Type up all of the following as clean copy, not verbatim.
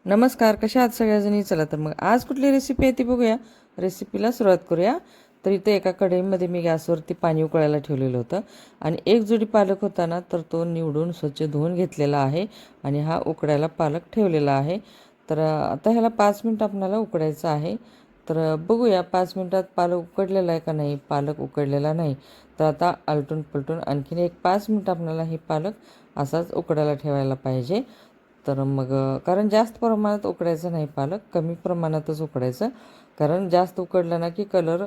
नमस्कार, कशा आहात सगळ्याजणी? चला तर मग आज कुठली रेसिपी आहे ती बघूया. रेसिपीला सुरुवात करूया. तर इथे एका कढईमध्ये मी गॅसवरती पाणी उकळायला ठेवलेलं होतं आणि एक जुडी पालक होता ना, तर तो निवडून स्वच्छ धुवून घेतलेला आहे आणि हा उकडायला पालक ठेवलेला आहे. तर आता ह्याला 5 मिनिट आपल्याला उकडायचं आहे. तर बघूया 5 मिनिटात पालक उकडलेला आहे का नाही. पालक उकडलेला नाही, तर आता आलटून पलटून आणखीन एक 5 मिनिट आपल्याला हे पालक असाच उकडायला ठेवायला पाहिजे. तर मग कारण जास्त प्रमाणात उकडायचं नाही पालक, कमी प्रमाणातच उकडायचं. कारण जास्त उकडलं ना की कलर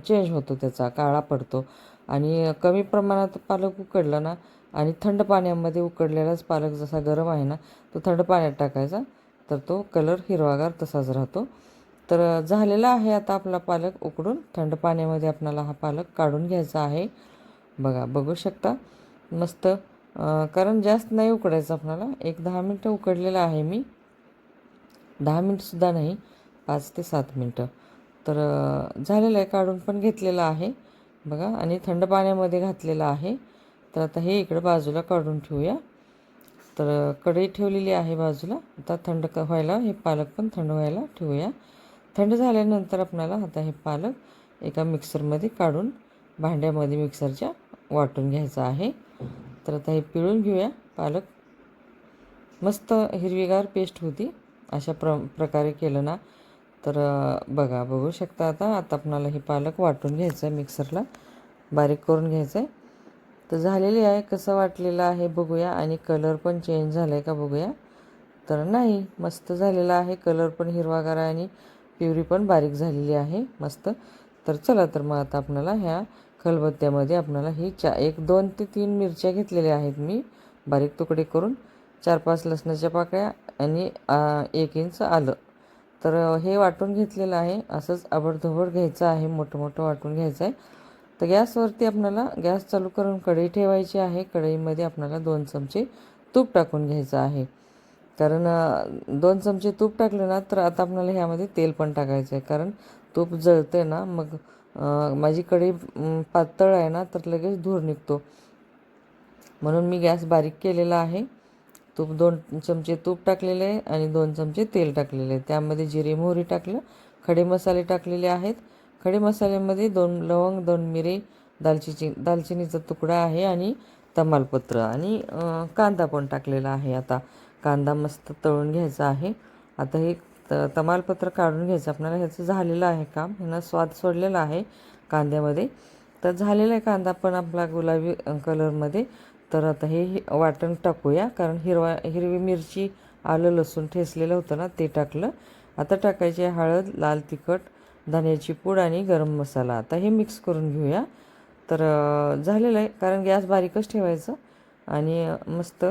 चेंज होतो, त्याचा काळा पडतो. आणि कमी प्रमाणात पालक उकडलं ना आणि थंड पाण्यामध्ये उकडलेलाच पालक जसा गरम आहे ना, तो थंड पाण्यात टाकायचा, तर तो कलर हिरवागार तसाच राहतो. तर झालेला आहे आता आपला पालक उकडून. थंड पाण्यामध्ये आपल्याला हा पालक काढून घ्यायचा आहे. बघू शकता मस्त. कारण जास्त नाही उकडायचं आपल्याला, एक 10 मिनटं उकडलेलं आहे मी. 10 मिनटंसुद्धा नाही, 5 ते 7 मिनटं. तर झालेलं आहे, काढून पण घेतलेलं आहे बघा आणि थंड पाण्यामध्ये घातलेलं आहे. तर आता हे इकडं बाजूला काढून ठेवूया. तर कढई ठेवलेली आहे बाजूला. आता थंड व्हायला हे पालक पण थंड व्हायला ठेवूया. थंड झाल्यानंतर आपल्याला आता हे पालक एका मिक्सरमध्ये काढून भांड्यामध्ये मिक्सरच्या वाटून घ्यायचं आहे. तर आता हे पिळून घेऊया पालक. मस्त हिरवीगार पेस्ट होती अशा प्रकारे केलं ना. तर बघू शकता आता आपणाला हे पालक वाटून घ्यायचं आहे, मिक्सरला बारीक करून घ्यायचं आहे. तर झालेली आहे. कसं वाटलेलं आहे बघूया आणि कलर पण चेंज झाला आहे का बघूया. तर नाही, मस्त झालेला आहे. कलर पण हिरवागार आहे आणि प्युरी पण बारीक झालेली आहे मस्त. तर चला तर मग आता आपल्याला ह्या खलबत्त्यामध्ये आपल्याला ही 2 ते 3 मिरच्या घेतलेल्या आहेत मी बारीक तुकडे करून, 4-5 लसणाच्या पाकळ्या आणि 1 इंच आलं. तर हे वाटून घेतलेलं आहे. असंच आबडधोबड घ्यायचं आहे, मोठं मोठं वाटून घ्यायचं आहे. तर गॅसवरती आपल्याला गॅस चालू करून कढई ठेवायची आहे. कढईमध्ये आपल्याला 2 चमचे तूप टाकून घ्यायचं आहे. कारण 2 चमचे तूप टाकलं ना, तर आता आपल्याला ह्यामध्ये तेल पण टाकायचं आहे. कारण तूप जळते ना, मग माझी कढई पातळ आहे ना, तर लगेच धूर निघतो. म्हणून मी गॅस बारीक केलेला आहे. 2 चमचे तूप टाकलेले आहे आणि 2 चमचे तेल टाकलेले आहे. त्यामध्ये जिरे मोहरी टाकलं, खडे मसाले टाकलेले आहेत. खडे मसाल्यामध्ये 2 लवंग, 2 मिरे, दालचिनीचा तुकडा आहे आणि तमालपत्र आणि कांदा पण टाकलेला आहे. आता कांदा मस्त तळून घ्यायचा आहे. आता हे तमालपत्र काढून घ्यायचं आपल्याला. ह्याचं झालेलं आहे काम, ह्यानं स्वाद सोडलेला आहे कांद्यामध्ये. तर झालेला आहे कांदा पण आपला गुलाबी कलरमध्ये. तर आता हे वाटण टाकूया. कारण हिरवी मिरची, आलं लसूण ठेचलेलं होतं ना, ते टाकलं. आता टाकायचे हळद, लाल तिखट, धण्याची पूड आणि गरम मसाला. आता हे मिक्स करून घेऊया. तर झालेलं आहे. कारण गॅस बारीकच ठेवायचं आणि मस्त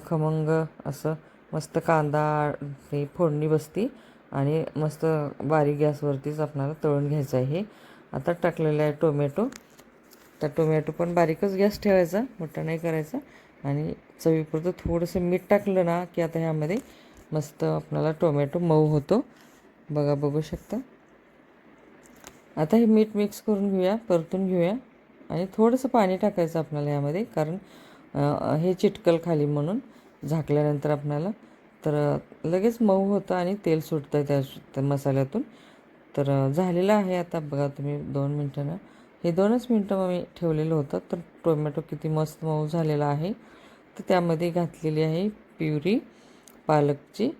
खमंग असं मस्त कांदा ते फोडणी बसती आणि मस्त बारीक गॅसवरतीच आपल्याला तळून घ्यायचं आहे हे. आता टाकलेलं आहे टोमॅटो. तर टोमॅटो पण बारीकच गॅस ठेवायचा, मोठा नाही करायचा. आणि चवीपुरतं थोडंसं मीठ टाकलं ना की आता ह्यामध्ये मस्त आपल्याला टोमॅटो मऊ होतो. बघू शकता. आता हे मीठ मिक्स करून घेऊया, परतून घेऊया आणि थोडंसं पाणी टाकायचं आपल्याला यामध्ये. कारण हे चिटकल खाली म्हणून झाकल्यानंतर आपल्याला. तर लगेच मऊ होतं आणि तेल सुटतं त्या मसाल्यातून. तर झालेलं आहे आता बघा तुम्ही 2 मिनटानं. हे 2च मिनटं मग मी ठेवलेलं होतं. तर टोमॅटो किती मस्त मऊ झालेला आहे. तर त्यामध्ये घातलेली आहे प्युरी पालकची.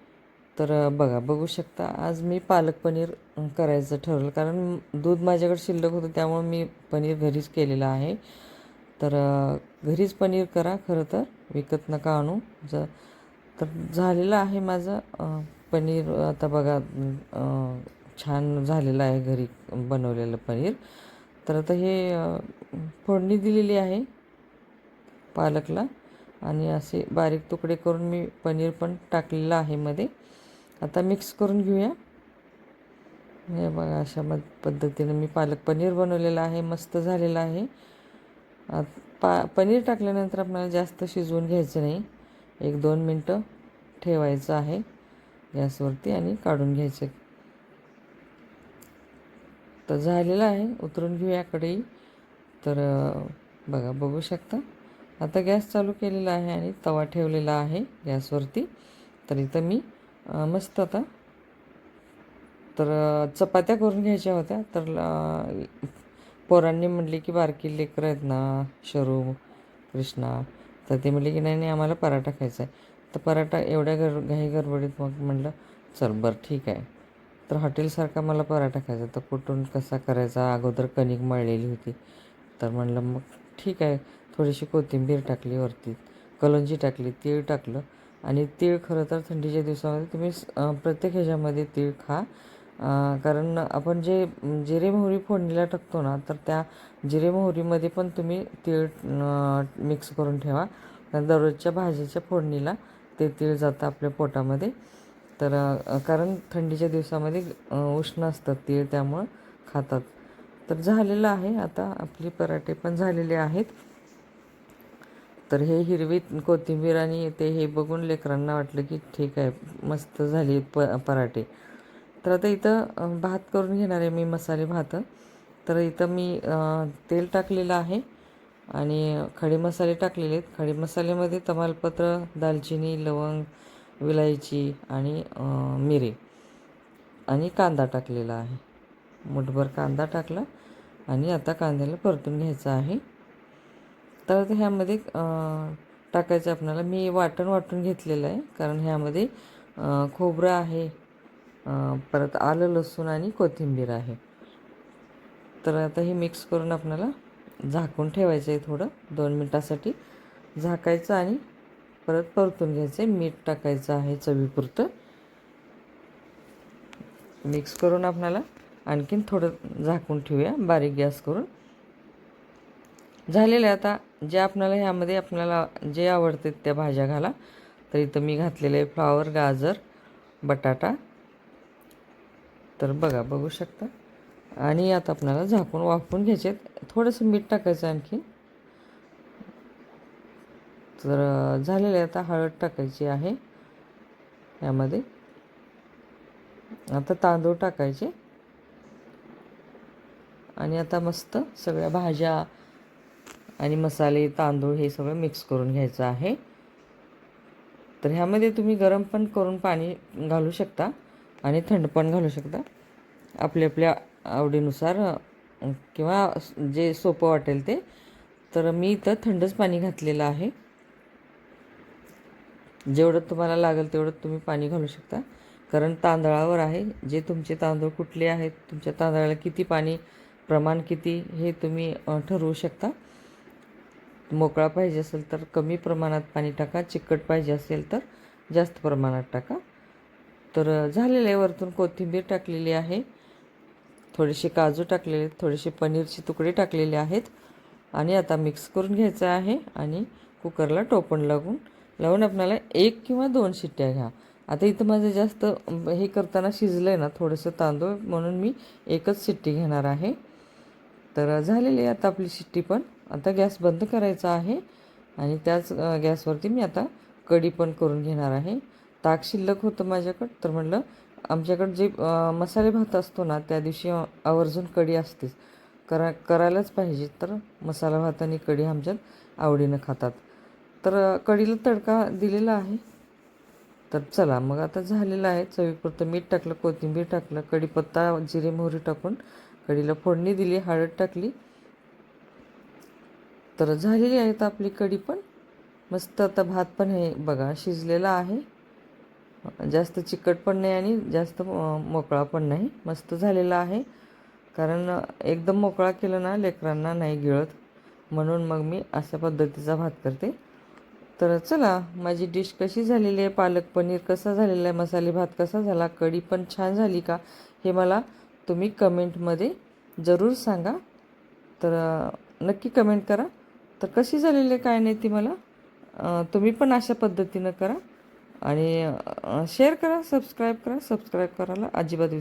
तर बघू शकता. आज मी पालक पनीर करायचं ठरवलं, कारण दूध माझ्याकडे शिल्लक होतं, त्यामुळे मी पनीर घरीच केलेलं आहे. तर घरीच पनीर करा खरं तर, विकत नका आणू. तर झालेलं आहे माझं पनीर. आता बघा छान झालेलं आहे घरी बनवलेलं पनीर. तर आता हे फोडणी दिलेली आहे पालकला आणि असे बारीक तुकडे करून मी पनीर पण टाकलेलं आहे मध्ये. आता मिक्स करून घेऊया. हे बघा अशा पद्धतीने मी पालक पनीर बनवलेलं आहे. मस्त झालेलं आहे. पनीर टाकल्यानंतर आपल्याला जास्त शिजवून घ्यायचं नाही, 1-2 मिनटं ठेवायचं आहे गॅसवरती आणि काढून घ्यायचं. तर झालेलं आहे. उतरून घेऊया कढई. तर बघू शकता. आता गॅस चालू केलेला आहे आणि तवा ठेवलेला आहे गॅसवरती. तर इथं मी मस्त आता तर चपात्या करून घ्यायच्या होत्या. तर पोरांनी म्हटली की बारकी लेकरं आहेत ना, शरू, कृष्णा, तर ते म्हटले की नाही नाही आम्हाला पराठा खायचा आहे. तर पराठा एवढ्या घाई गडबडीत मग म्हटलं चल बरं ठीक आहे. तर हॉटेलसारखा मला पराठा खायचा. तर कुठून कसा करायचा, अगोदर कणिक मळलेली होती. तर म्हणलं मग ठीक आहे, थोडीशी कोथिंबीर टाकली वरती, कलंजी टाकली, तीळ टाकलं. आणि तीळ खरं तर थंडीच्या दिवसामध्ये तुम्ही प्रत्येक ह्याच्यामध्ये तीळ खा. कारण आपण जे जिरे मोहरी फोडणीला टाकतो ना, तर त्या जिरे मोहरीमध्ये पण तुम्ही तीळ मिक्स करून ठेवा. कारण दररोजच्या भाजीच्या फोडणीला ते तीळ जातं आपल्या पोटामध्ये. तर कारण थंडीच्या दिवसामध्ये उष्ण असतात तीळ, त्यामुळं खातात. तर झालेलं आहे आता, आपले पराठे पण झालेले आहेत. तर हे हिरवी कोथिंबीर आणि ते हे बघून लेकरांना वाटलं की ठीक आहे, मस्त झाली पराठे. तर आता इथं भात करून घेणार आहे मी, मसाले भात. तर इथं मी तेल टाकलेलं आहे आणि खडे मसाले टाकलेले आहेत. खडे मसाल्यामध्ये तमालपत्र, दालचिनी, लवंग, विलायची आणि मिरी आणि कांदा टाकलेला आहे. मुठभर कांदा टाकला आणि आता कांद्याला परतून घ्यायचं आहे. तर ह्यामध्ये टाकायचं आपल्याला, मी वाटून घेतलेलं आहे. कारण ह्यामध्ये खोबरं आहे, परत आलं, लसूण आणि कोथिंबीर आहे. तर आता हे मिक्स करून आपल्याला झाकून ठेवायचं आहे थोडं 2 मिनटासाठी. झाकायचं आणि परत परतून घ्यायचं आहे. मीठ टाकायचं आहे चवीपुरतं. मिक्स करून आपल्याला आणखीन थोडं झाकून ठेवूया बारीक गॅस करून. झालेलं आहे. आता जे आपल्याला जे आवडते त्या भाज्या घाला. तर इथं मी घातलेलं आहे फ्लॉवर, गाजर, बटाटा. तर बघू शकता. आणि आता आपल्याला झाकून वाफवून घ्यायचे. थोडंसं मीठ टाकायचं आणखी. तर झालेलं आहे. आता हळद टाकायची आहे यामध्ये. आता तांदूळ टाकायचे आणि आता मस्त सगळ्या भाज्या आणि मसाले, तांदूळ हे सगळं मिक्स करून घ्यायचं आहे. तर ह्यामध्ये तुम्ही गरम पण करून पाणी घालू शकता आणि थंड पण घालू शकता, आपल्या आवडीनुसार, किंवा जे सोपं वाटेल ते. तर मी इथं थंडच पाणी घातलेलं आहे. जेवढं तुम्हाला लागेल तेवढं तुम्ही पाणी घालू शकता. कारण तांदळावर आहे, जे तुमचे तांदूळ कुठले आहेत, तुमच्या तांदळाला किती पाणी, प्रमाण किती, हे तुम्ही ठरवू शकता. मोकळा पाहिजे असेल तर कमी प्रमाणात पाणी टाका, चिकट पाहिजे असेल तर जास्त प्रमाणात टाका. तर झालेलं आहे. वरतून कोथिंबीर टाकलेली आहे, थोडेसे काजू टाकलेले आहेत, थोडेसे पनीरचे तुकडे टाकलेले आहेत. आणि आता मिक्स करून घ्यायचं आहे आणि कुकरला टोपण लावून आपल्याला 1 किंवा 2 शिट्ट्या घ्या. आता इथं माझं जास्त हे करताना शिजलं आहे ना थोडंसं तांदूळ, म्हणून मी 1च शिट्टी घेणार आहे. तर झालेली आहे आता आपली शिट्टी पण. आता गॅस बंद करायचा आहे आणि त्याच गॅसवरती मी आता कढी पण करून घेणार आहे. ताक शिल्लक होतं माझ्याकडं, तर म्हटलं आमच्याकडं जे मसाले भात असतो ना, त्या दिवशी आवर्जून कढी असतेच, करायलाच पाहिजे. तर मसाला भात आणि कढी आमच्यात आवडीनं खातात. तर कढीला तडका दिलेला आहे. तर चला मग आता झालेलं आहे. चवीपुरतं मीठ टाकलं, कोथिंबीर टाकलं, कढीपत्ता, जिरे मोहरी टाकून कढीला फोडणी दिली, हळद टाकली. तर झालेली आहे तर आपली कढी पण मस्त. आता भात पण हे बघा शिजलेला आहे, जास्त चिकट पण नाही आणि जास्त मोकळा पण नाही, मस्त झालेला आहे. कारण एकदम मोकळा केलं ना लेकरांना नाही गिळत, म्हणून मग मी अशा पद्धतीचा भात करते. तर चला, माझी डिश कशी झालेली आहे, पालक पनीर कसा झालेला आहे, मसाले भात कसा झाला, कढी पण छान झाली का, हे मला तुम्ही कमेंटमध्ये जरूर सांगा. तर नक्की कमेंट करा. तर कशी झालेली आहे काय नाही ती मला तुम्ही पण अशा पद्धतीनं करा आणि शेअर करा, सबस्क्राईब करा. सबस्क्राईब करायला अजिबात विसरू